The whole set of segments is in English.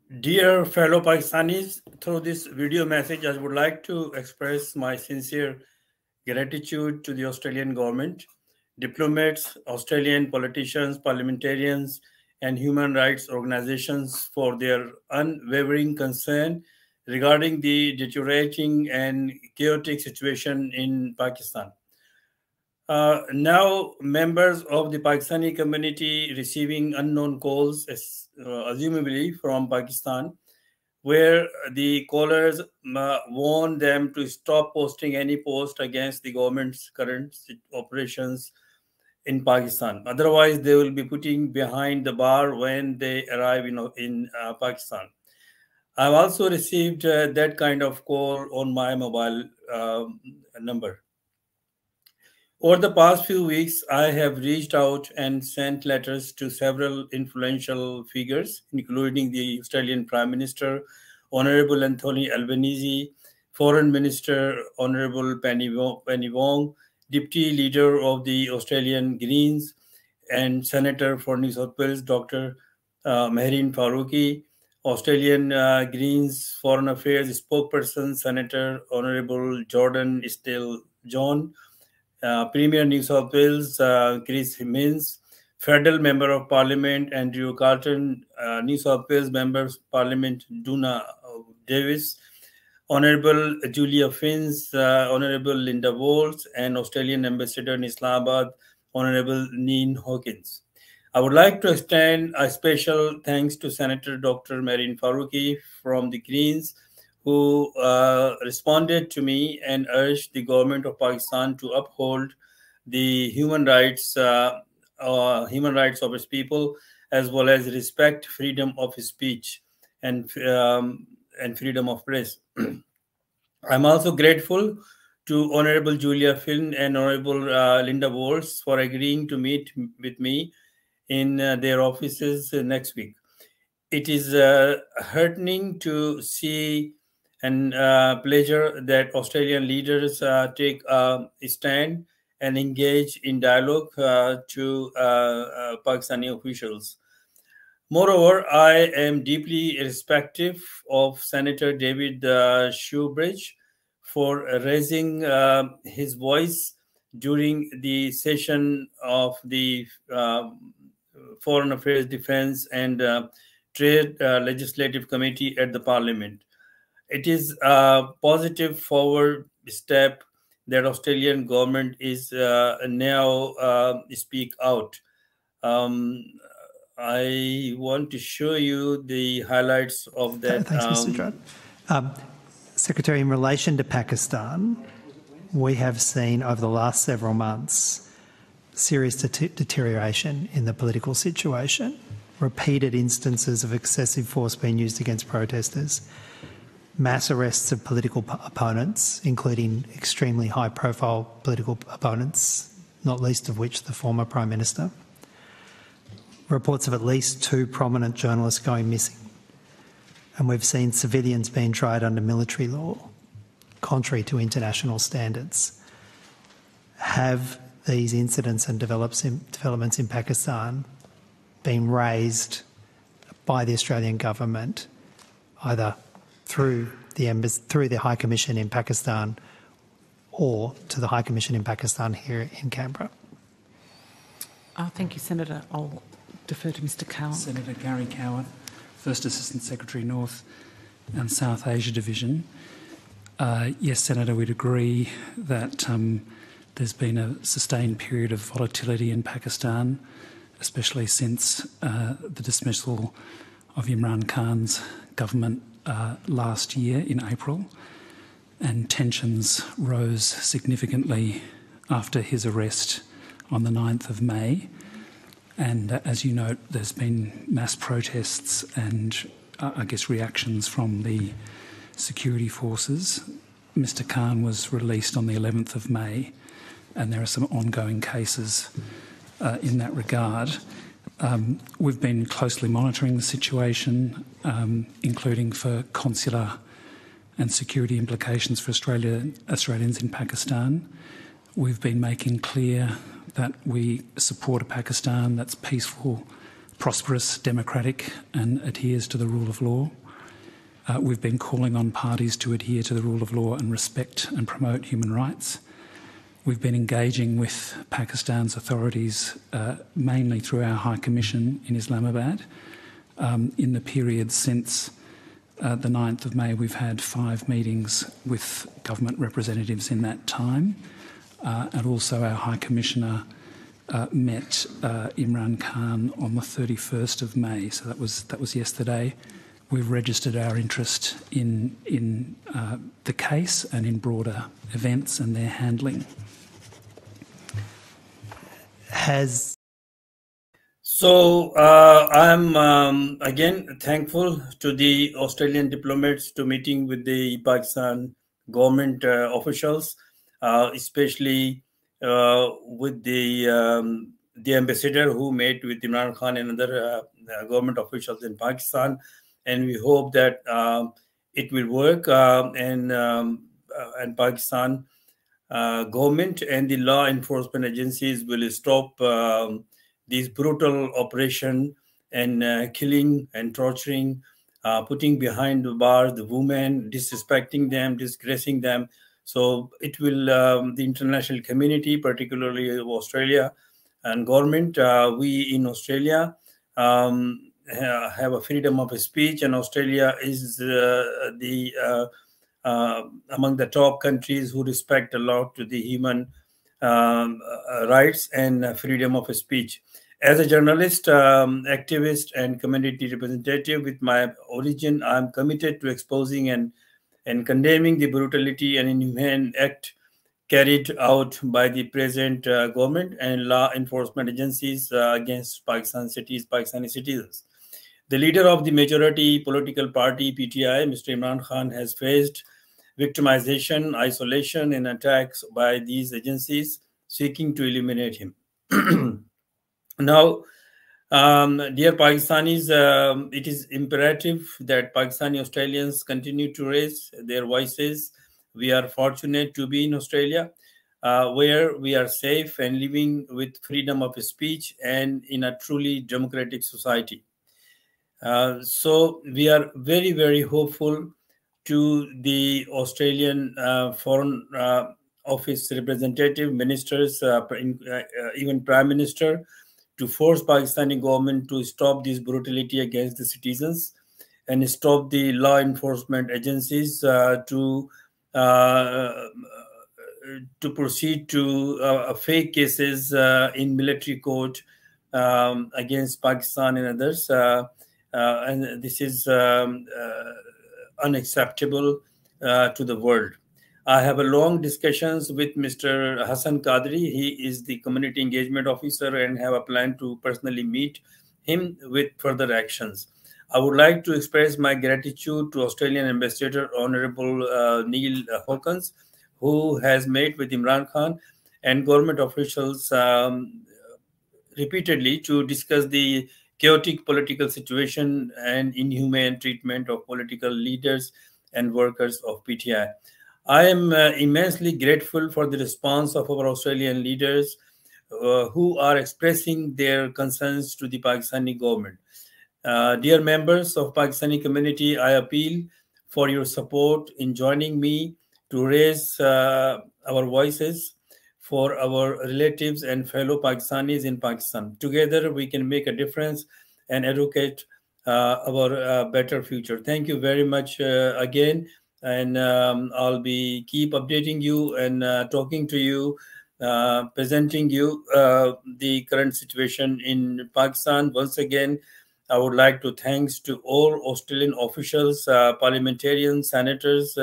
Dear fellow Pakistanis, through this video message, I would like to express my sincere gratitude to the Australian government, diplomats, Australian politicians, parliamentarians, and human rights organizations for their unwavering concern regarding the deteriorating and chaotic situation in Pakistan. Now, members of the Pakistani community receiving unknown calls, assumably from Pakistan, where the callers warn them to stop posting any post against the government's current operations in Pakistan. Otherwise, they will be putting behind the bar when they arrive in Pakistan. I've also received that kind of call on my mobile number. Over the past few weeks, I have reached out and sent letters to several influential figures, including the Australian Prime Minister, Honorable Anthony Albanese, Foreign Minister, Honorable Penny Wong, Deputy Leader of the Australian Greens, and Senator for New South Wales, Dr. Mehreen Faruqi, Australian Greens Foreign Affairs Spokesperson, Senator Honorable Jordan Steele John, Premier New South Wales Chris Hemmings, Federal Member of Parliament Andrew Carlton, New South Wales Member of Parliament Duna Davis, Honorable Julia Finns, Honorable Linda Walsh, and Australian Ambassador in Islamabad, Honorable Neen Hawkins. I would like to extend a special thanks to Senator Dr. Mehreen Faruqi from the Greens, who responded to me and urged the government of Pakistan to uphold the human rights of its people, as well as respect freedom of speech and freedom of press. I'm also grateful to Honorable Julia Finn and Honorable Linda Walsh for agreeing to meet with me in their offices next week. It is heartening to see and pleasure that Australian leaders take a stand and engage in dialogue to Pakistani officials. Moreover, I am deeply respectful of Senator David Shoebridge for raising his voice during the session of the Foreign Affairs, Defence and Trade Legislative Committee at the Parliament. It is a positive forward step that Australian government is now speak out. I want to show you the highlights of that. Thanks, Mr. Judd. Secretary, in relation to Pakistan, we have seen over the last several months serious deterioration in the political situation, repeated instances of excessive force being used against protesters, mass arrests of political opponents, including extremely high-profile political opponents, not least of which the former Prime Minister. Reports of at least 2 prominent journalists going missing. And we've seen civilians being tried under military law, contrary to international standards. Have these incidents and developments in Pakistan been raised by the Australian government, either through the High Commission in Pakistan or to the High Commission in Pakistan here in Canberra? Thank you, Senator. I'll defer to Mr. Cowan. Senator Gary Cowan, First Assistant Secretary, North and South Asia Division. Yes, Senator, we'd agree that there's been a sustained period of volatility in Pakistan, especially since the dismissal of Imran Khan's government last year in April, and tensions rose significantly after his arrest on the 9th of May. And as you note, there's been mass protests and, I guess, reactions from the security forces. Mr. Khan was released on the 11th of May, and there are some ongoing cases in that regard. We've been closely monitoring the situation, including for consular and security implications for Australians in Pakistan. We've been making clear that we support a Pakistan that's peaceful, prosperous, democratic and adheres to the rule of law. We've been calling on parties to adhere to the rule of law and respect and promote human rights. We've been engaging with Pakistan's authorities mainly through our High Commission in Islamabad. In the period since the 9th of May, we've had 5 meetings with government representatives in that time, and also our High Commissioner met Imran Khan on the 31st of May, so that was yesterday. We've registered our interest in the case and in broader events and their handling. So I'm again thankful to the Australian diplomats to meeting with the Pakistan government officials, especially with the ambassador who met with Imran Khan and other government officials in Pakistan. And we hope that it will work, and Pakistan government and the law enforcement agencies will stop these brutal operation and killing and torturing, putting behind the bars the women, disrespecting them, disgracing them. So it will, the international community, particularly Australia and government, we in Australia have a freedom of speech, and Australia is among the top countries who respect a lot to the human rights and freedom of speech. As a journalist, activist, and community representative with my origin, I'm committed to exposing and condemning the brutality and inhumane act carried out by the present government and law enforcement agencies against Pakistani citizens. The leader of the majority political party, PTI, Mr. Imran Khan, has faced victimization, isolation, and attacks by these agencies seeking to eliminate him. Now, dear Pakistanis, it is imperative that Pakistani Australians continue to raise their voices. We are fortunate to be in Australia, where we are safe and living with freedom of speech and in a truly democratic society. So we are very, very hopeful to the Australian Foreign Office representative, ministers, even Prime Minister, to force Pakistani government to stop this brutality against the citizens and stop the law enforcement agencies to proceed to fake cases in military court against Pakistan and others. And this is unacceptable to the world. I have a long discussions with Mr. Hassan Qadri. He is the community engagement officer, and have a plan to personally meet him with further actions. I would like to express my gratitude to Australian Ambassador Honorable Neil Hawkins, who has met with Imran Khan and government officials repeatedly to discuss the chaotic political situation and inhumane treatment of political leaders and workers of PTI. I am immensely grateful for the response of our Australian leaders who are expressing their concerns to the Pakistani government. Dear members of Pakistani community, I appeal for your support in joining me to raise our voices for our relatives and fellow Pakistanis in Pakistan. Together, we can make a difference and advocate our better future. Thank you very much again. And I'll keep updating you and talking to you, presenting you the current situation in Pakistan. Once again, I would like to thanks to all Australian officials, parliamentarians, senators,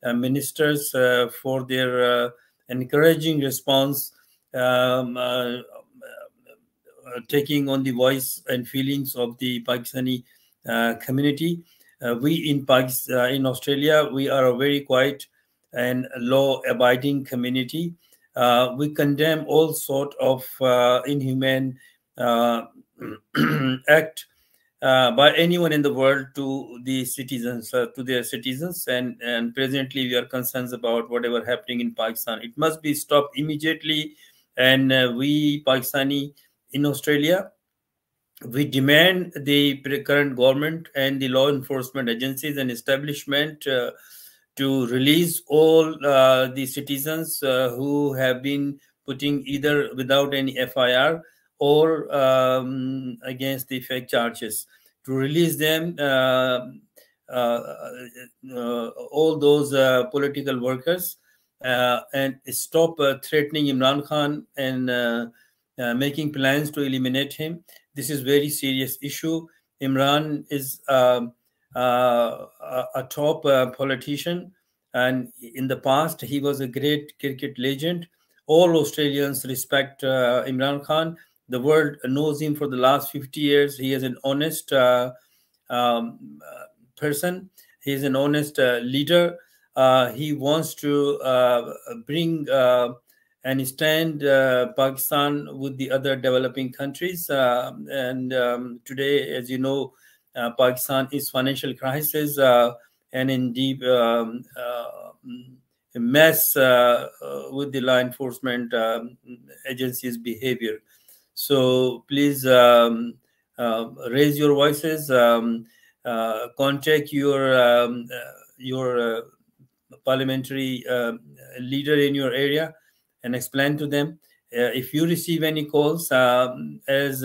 ministers for their encouraging response, taking on the voice and feelings of the Pakistani community. We in Pakistan, in Australia, we are a very quiet and law-abiding community. We condemn all sort of inhumane act by anyone in the world to the citizens, to their citizens, and presently we are concerned about whatever happening in Pakistan. It must be stopped immediately, and we Pakistani in Australia We demand the current government and the law enforcement agencies and establishment to release all the citizens who have been putting either without any FIR or against the fake charges, to release them, all those political workers, and stop threatening Imran Khan and making plans to eliminate him. This is very serious issue. Imran is a top politician, and in the past he was a great cricket legend. All Australians respect Imran Khan. The world knows him for the last 50 years. He is an honest person. He is an honest leader. He wants to bring and stand Pakistan with the other developing countries. Today, as you know, Pakistan is financial crisis and in deep mess with the law enforcement agencies' behavior. So please raise your voices, contact your parliamentary leader in your area and explain to them. If you receive any calls, as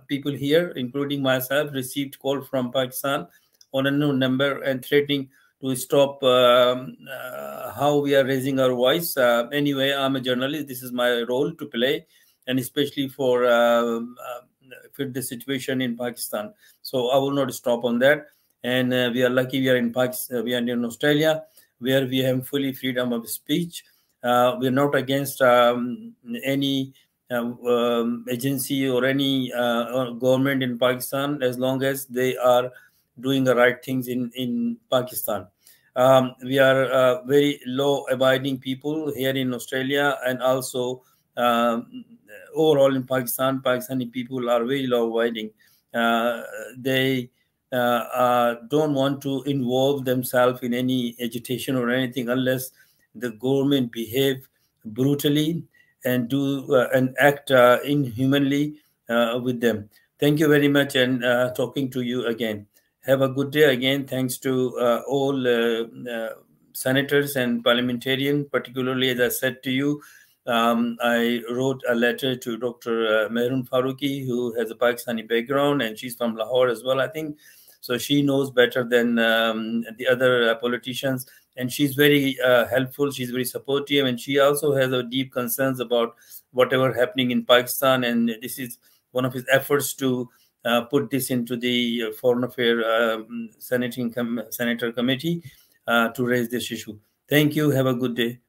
people here, including myself, received call from Pakistan on a unknown number and threatening to stop how we are raising our voice. Anyway, I'm a journalist. This is my role to play, and especially for fit the situation in Pakistan. So I will not stop on that. And we are lucky we are in Pakistan, we are in Australia, where we have fully freedom of speech. We are not against any agency or any government in Pakistan, as long as they are doing the right things in Pakistan. We are very law-abiding people here in Australia, and also overall in Pakistan. Pakistani people are very law-abiding. They don't want to involve themselves in any agitation or anything unless the government behave brutally and do and act inhumanly with them. Thank you very much, and talking to you again. Have a good day again. Thanks to all senators and parliamentarians, particularly, as I said to you, I wrote a letter to Dr. Mehrun Faruqi, who has a Pakistani background, and she's from Lahore as well, I think. So she knows better than the other politicians, and she's very helpful. She's very supportive, and she also has a deep concerns about whatever happening in Pakistan. And this is one of his efforts to put this into the Foreign Affairs Senator Committee to raise this issue. Thank you. Have a good day.